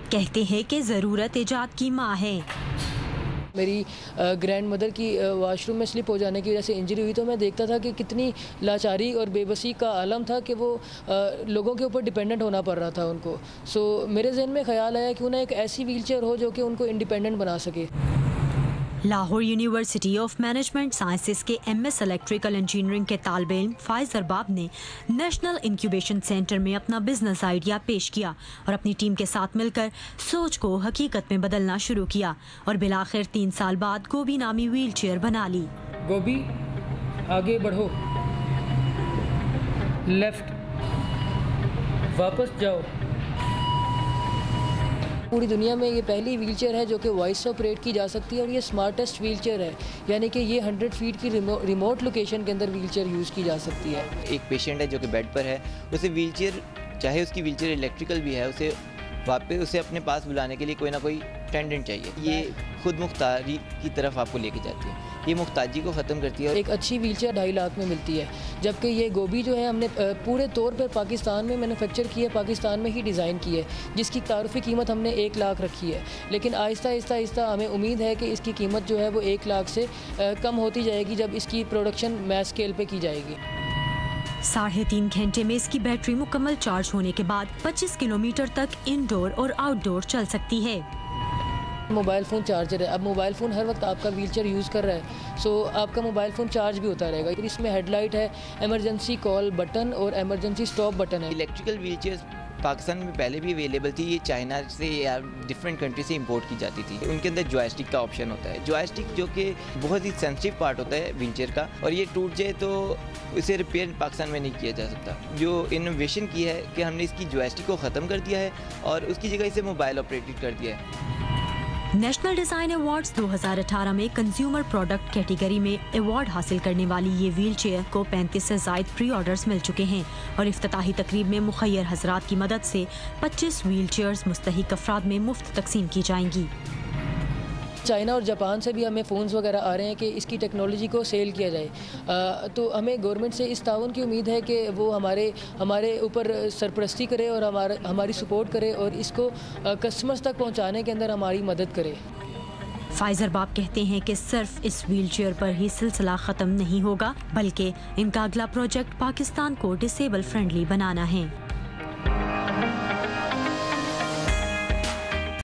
कहते हैं कि ज़रूरत इजाद की माँ है। मेरी ग्रैंड मदर की वॉशरूम में स्लिप हो जाने की वजह से इंजरी हुई, तो मैं देखता था कि कितनी लाचारी और बेबसी का आलम था कि वो लोगों के ऊपर डिपेंडेंट होना पड़ रहा था उनको। सो मेरे जहन में ख्याल आया कि उन्हें एक ऐसी व्हीलचेयर हो जो कि उनको इंडिपेंडेंट बना सके। Lahore university of management sciences के MS इलेक्ट्रिकल इंजीनियरिंग के तालिबे इल्म फाइज अरबाब ने नेशनल इंक्यूबेशन सेंटर में अपना बिजनेस आइडिया पेश किया और अपनी टीम के साथ मिलकर सोच को हकीकत में बदलना शुरू किया और बिलाखिर 3 साल बाद गोभी नामी व्हीलचेयर बना ली। गोभी आगे बढ़ो, लेफ्ट, वापस जाओ। पूरी दुनिया में ये पहली व्हीलचेयर है जो कि वॉइस से ऑपरेट की जा सकती है और ये स्मार्टेस्ट व्हीलचेयर है, यानी कि ये 100 फीट की रिमोट लोकेशन के अंदर व्हीलचेयर यूज़ की जा सकती है। एक पेशेंट है जो कि बेड पर है, उसे व्हीलचेयर, चाहे उसकी व्हीलचेयर इलेक्ट्रिकल भी है, उसे अपने पास बुलाने के लिए कोई ना कोई अटेंडेंट चाहिए। ये खुद मुख्तारी की तरफ आपको लेके जाती है, ये मुख्ताजी को ख़त्म करती है। एक अच्छी व्हीलचेयर 2.5 लाख में मिलती है, जबकि ये गोभी जो है हमने पूरे तौर पर पाकिस्तान में मैन्युफैक्चर की है, पाकिस्तान में ही डिज़ाइन की है, जिसकी तारुफी कीमत हमने 1 लाख रखी है। लेकिन आहिस्ता हमें उम्मीद है कि इसकी कीमत जो है वो 1 लाख से कम होती जाएगी जब इसकी प्रोडक्शन मैस स्केल पे की जाएगी। 3.5 घंटे में इसकी बैटरी मुकम्मल चार्ज होने के बाद 25 किलोमीटर तक इंडोर और आउटडोर चल सकती है। मोबाइल फ़ोन चार्जर है, अब मोबाइल फ़ोन हर वक्त आपका व्हीलचेयर यूज़ कर रहा है, सो आपका मोबाइल फ़ोन चार्ज भी होता रहेगा। इसमें हेडलाइट है, इमरजेंसी कॉल बटन और इमरजेंसी स्टॉप बटन है। इलेक्ट्रिकल व्हीलचेयर पाकिस्तान में पहले भी अवेलेबल थी, ये चाइना से या डिफरेंट कंट्री से इंपोर्ट की जाती थी। उनके अंदर जॉयस्टिक का ऑप्शन होता है, जॉयस्टिक जो कि बहुत ही सेंसिटिव पार्ट होता है व्हीलचेयर का, और ये टूट जाए तो इसे रिपेयर पाकिस्तान में नहीं किया जा सकता। जो इनोवेशन की है कि हमने इसकी जॉयस्टिक को ख़त्म कर दिया है और उसकी जगह इसे मोबाइल ऑपरेटेड कर दिया है। नेशनल डिज़ाइन अवार्ड्स 2018 में कंज्यूमर प्रोडक्ट कैटेगरी में अवार्ड हासिल करने वाली ये व्हीलचेयर को 35 से ज़ायद प्री ऑर्डर्स मिल चुके हैं और इफ्तिताही तकरीब में मुखय्यर हजरात की मदद से 25 व्हीलचेयर्स मुस्तहिक अफराद में मुफ्त तकसीम की जाएंगी। चाइना और जापान से भी हमें फ़ोन्स वगैरह आ रहे हैं कि इसकी टेक्नोलॉजी को सेल किया जाए, तो हमें गवर्नमेंट से इस ताउन की उम्मीद है कि वो हमारे ऊपर सरपरस्ती करे और हमारी सपोर्ट करे और इसको कस्टमर्स तक पहुंचाने के अंदर हमारी मदद करे। फाइज अरबाब कहते हैं कि सिर्फ इस व्हीलचेयर पर ही सिलसिला ख़त्म नहीं होगा, बल्कि इनका अगला प्रोजेक्ट पाकिस्तान को डिसेबल फ्रेंडली बनाना है।